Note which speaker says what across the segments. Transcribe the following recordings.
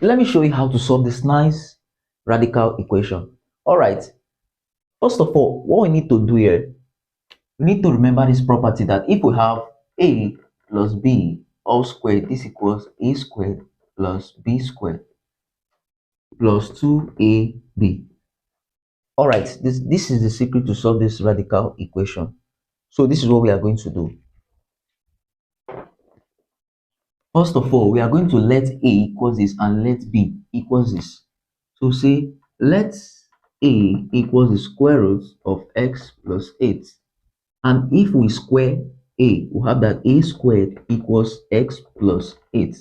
Speaker 1: let me show you how to solve this nice radical equation. All right, first of all, what we need to do here, we need to remember this property that if we have a plus b all squared, this equals a squared plus b squared plus 2ab. All right, this is the secret to solve this radical equation. So this is what we are going to do. First of all, we are going to let a equals this and let b equals this. So say let a equals the square root of x plus 8. And if we square a, we have that a squared equals x plus 8.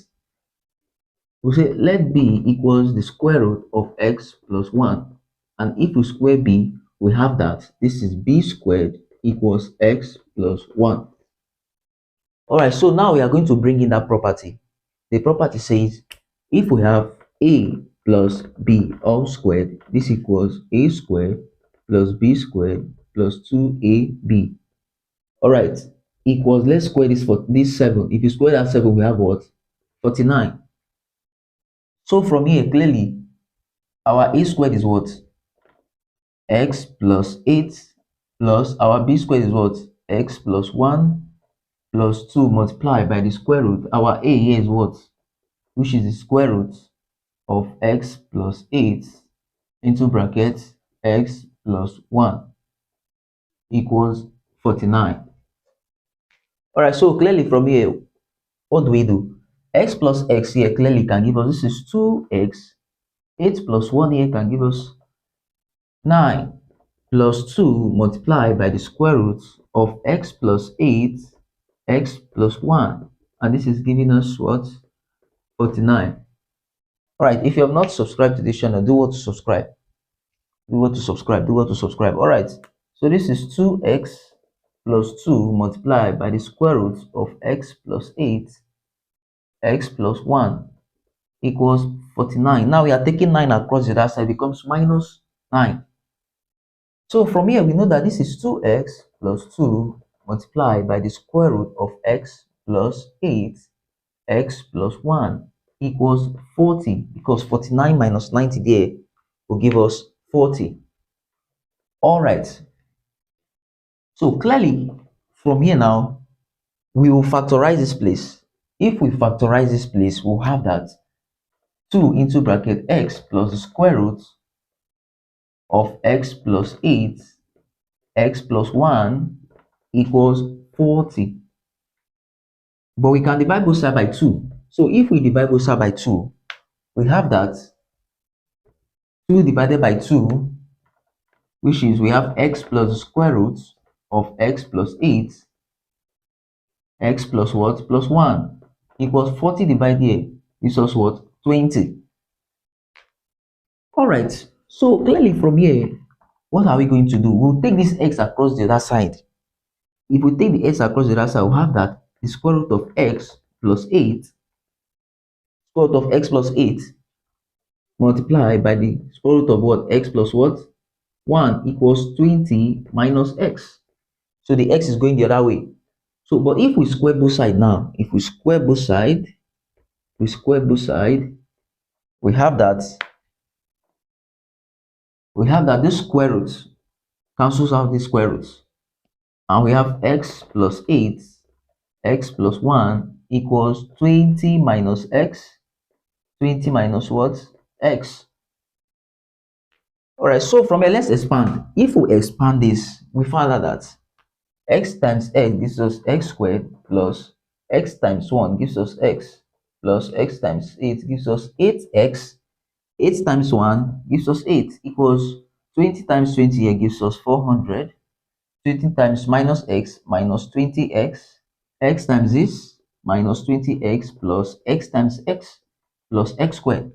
Speaker 1: We say let b equals the square root of x plus 1. And if we square b, we have that this is b squared equals x plus 1. All right, so now we are going to bring in that property. The property says if we have a plus b all squared, this equals a squared plus b squared plus 2ab. All right, equals, let's square this for this 7. If you square that 7, we have what? 49. So from here, clearly, our a squared is what? X plus 8 plus our b squared is what? X plus 1 plus 2 multiplied by the square root. Our a here is what? Which is the square root of x plus 8 into brackets x plus 1 equals 49. All right, so clearly from here, what do? X plus x here clearly can give us, this is 2x. 8 plus 1 here can give us 9 plus 2 multiplied by the square root of x plus 8, x plus 1. And this is giving us what? 49. All right, if you have not subscribed to this channel, do what to subscribe. Do what to subscribe. Do what to subscribe. All right, so this is 2x plus 2 multiplied by the square root of x plus 8, x plus 1 equals 49. Now we are taking 9 across the other side, becomes minus 9. So from here we know that this is 2x plus 2 multiplied by the square root of x plus 8, x plus 1 equals 40, because 49 minus 90 there will give us 40. All right, so clearly from here now we will factorize this place. If we factorize this place, we'll have that 2 into bracket x plus the square root of x plus 8, x plus 1 equals 40. But we can divide both sides by 2. So if we divide both sides by 2, we have that 2 divided by 2, which is we have x plus the square root of x plus 8, x plus what? Plus 1 equals 40 divided here. This was what? 20. All right, so clearly from here, what are we going to do? We'll take this x across the other side. If we take the x across the other side, we'll have that the square root of x plus 8, square root of x plus 8 multiplied by the square root of what? X plus what? 1 equals 20 minus x. So the x is going the other way. So, but if we square both sides now, if we square both sides, we have that this square root cancels out this square root, and we have x plus 8, x plus 1 equals 20 minus x. 20 minus what? X. All right, so from here, let's expand. If we expand this, we find out that x times x gives us x squared plus x times 1 gives us x plus x times 8 gives us 8x. 8 times 1 gives us 8 equals 20 times 20 here gives us 400. 20 times minus x minus 20x. X times this minus 20x plus x times x plus x squared.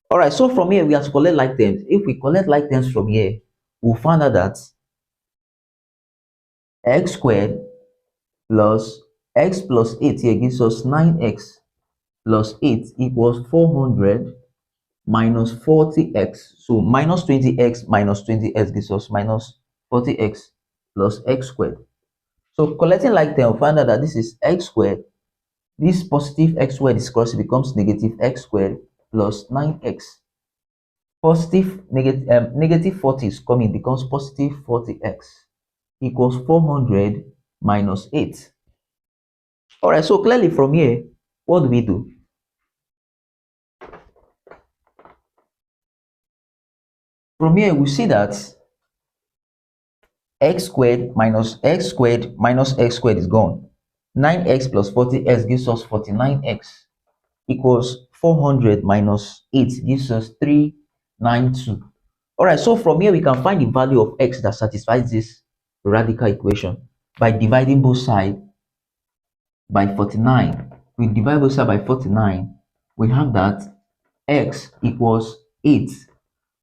Speaker 1: All right, so from here we have to collect like terms. If we collect like terms from here, we'll find out that x squared plus x plus 8 here gives us 9x plus 8 equals 400 minus 40x. So minus 20x minus 20x gives us minus 40x plus x squared. So collecting like term, we'll find out that this is x squared. This positive x squared is crossed, it becomes negative x squared plus 9x. Negative 40 is coming, becomes positive 40x equals 400 minus 8. All right, so clearly from here, what do we do? From here, we see that x squared minus x squared minus x squared is gone. 9x plus 40x gives us 49x equals 400 minus 8 gives us 392. All right, so from here, we can find the value of x that satisfies this radical equation by dividing both sides by 49. We divide both sides by 49. We have that x equals 8.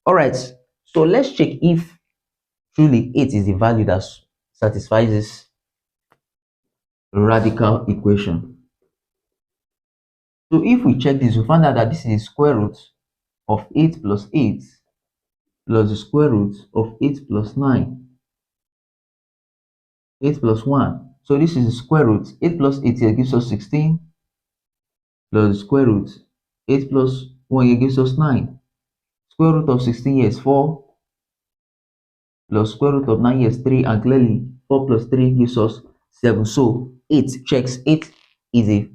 Speaker 1: All right, so let's check if truly 8 is the value that satisfies this radical equation. So if we check this, we find out that this is the square root of 8 plus 8 plus the square root of 8 plus 9. 8 plus 1. So this is the square root. 8 plus 8 here gives us 16 plus the square root. 8 plus 1 here gives us 9. Square root of 16 here is 4 plus square root of 9 here is 3, and clearly 4 plus 3 gives us 7. So 8 checks. 8 is a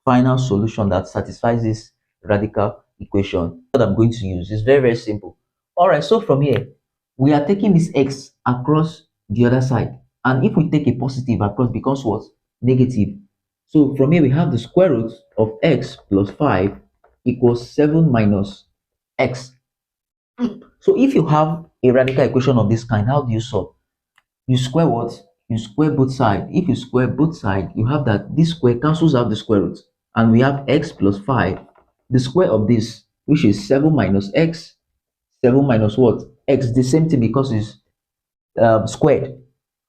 Speaker 1: final solution that satisfies this radical equation. What I'm going to use is very, very simple. All right, so from here, we are taking this x across the other side. And if we take a positive across, becomes what? Negative. So from here, we have the square root of x plus 5 equals 7 minus x. So if you have a radical equation of this kind, how do you solve? You square what? You square both sides. If you square both sides, you have that this square cancels out the square root. And we have x plus 5. The square of this, which is 7 minus x. 7 minus what? X. The same thing because it's squared.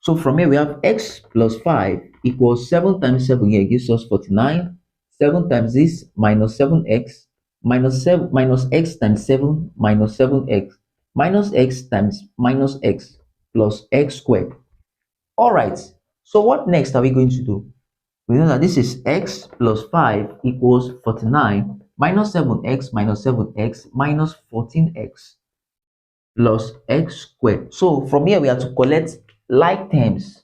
Speaker 1: So from here, we have x plus 5 equals 7 times 7 here gives us 49. 7 times this minus 7x minus 7 minus x times 7 minus 7x minus x times minus x plus x squared. All right, so what next are we going to do? We know that this is x plus 5 equals 49 minus 7x minus 7x minus 14x plus x squared. So from here, we have to collect like terms.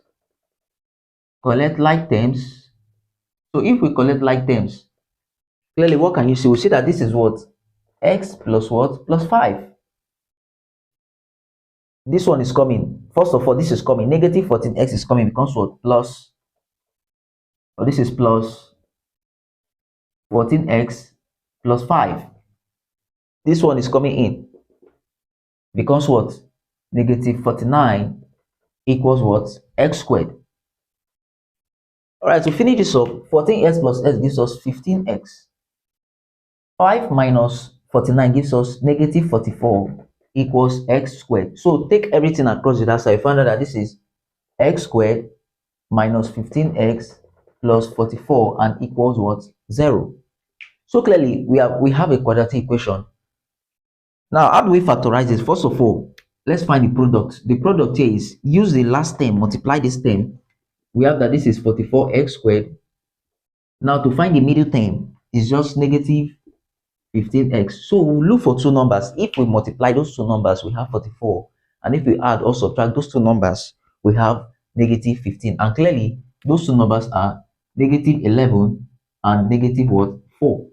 Speaker 1: Collect like terms. So if we collect like terms, clearly what can you see? We see that this is what? X plus what? Plus 5. This one is coming. First of all, this is coming. Negative 14x is coming, becomes what? Plus, or this is plus 14x plus 5. This one is coming in. Becomes what? Negative 49 equals what? X squared. All right, to finish this up, 14x plus x gives us 15x. 5 minus 49 gives us negative 44 equals x squared. So take everything across the other side. You find out that this is x squared minus 15x plus 44 and equals what? 0. So clearly we have a quadratic equation. Now, how do we factorize this? First of all, let's find the product. The product here is use the last term, multiply this term. We have that this is 44x squared. Now to find the middle term is just negative 15x. So we'll look for two numbers. If we multiply those two numbers, we have 44. And if we add or subtract those two numbers, we have negative 15. And clearly, those two numbers are negative 11 and negative what? 4.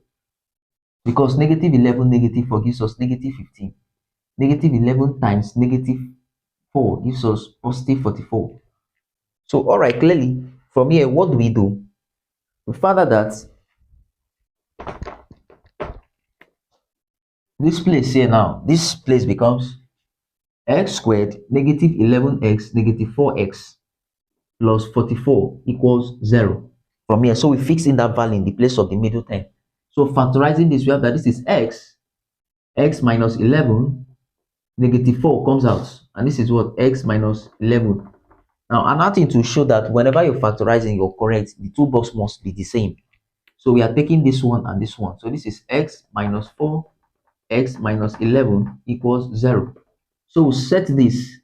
Speaker 1: Because negative 11, negative 4 gives us negative 15. Negative 11 times negative 4 gives us positive 44. So, all right, clearly, from here, what do? We find out that this place here now, this place becomes x squared negative 11x negative 4x plus 44 equals 0. From here, so we fix in that value in the place of the middle term. So factorizing this, we have that this is x minus 11 negative 4 comes out, and this is what? X minus 11. Now another thing to show that whenever you're factorizing, you're correct, the two boxes must be the same. So we are taking this one and this one. So this is x minus 4 x minus 11 equals 0. So we set this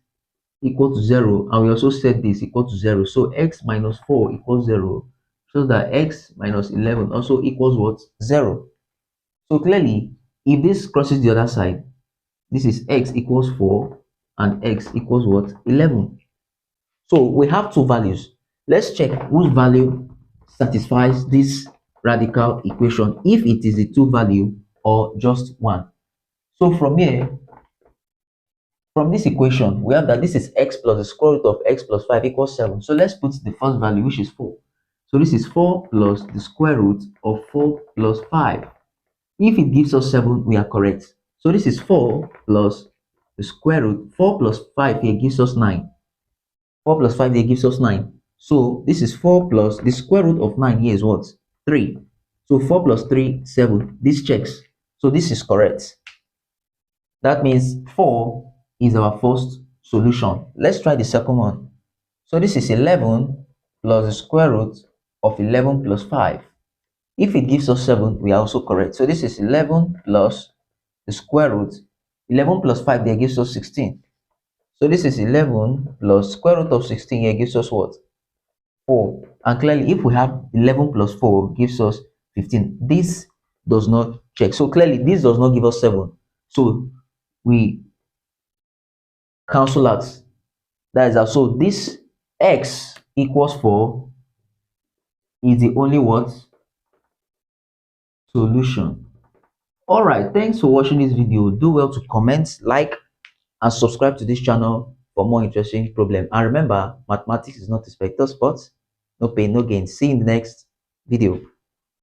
Speaker 1: equal to 0, and we also set this equal to 0. So x minus 4 equals 0, so that x minus 11 also equals what? 0. So clearly, If this crosses the other side, this is x equals 4 and x equals what? 11. So we have two values. Let's check whose value satisfies this radical equation, if it is the two value or just one. So from here, from this equation, we have that this is x plus the square root of x plus 5 equals 7. So let's put the first value, which is 4. So this is 4 plus the square root of 4 plus 5. If it gives us 7, we are correct. So this is 4 plus the square root. 4 plus 5 here gives us 9. 4 plus 5 here gives us 9. So this is 4 plus the square root of 9 here is what? 3. So 4 plus 3, 7. This checks. So this is correct. That means 4 is our first solution. Let's try the second one. So this is 11 plus the square root of 11 plus 5. If it gives us 7, we are also correct. So this is 11 plus the square root. 11 plus 5 there gives us 16. So this is 11 plus square root of 16 here gives us what? 4. And clearly, if we have 11 plus 4 gives us 15. This does not check. So clearly, this does not give us 7. So we cancel out. That is also this x equals 4 is the only what? Solution. Alright, thanks for watching this video. Do well to comment, like, and subscribe to this channel for more interesting problems. And remember, mathematics is not a spectator sport. No pain, no gain. See you in the next video.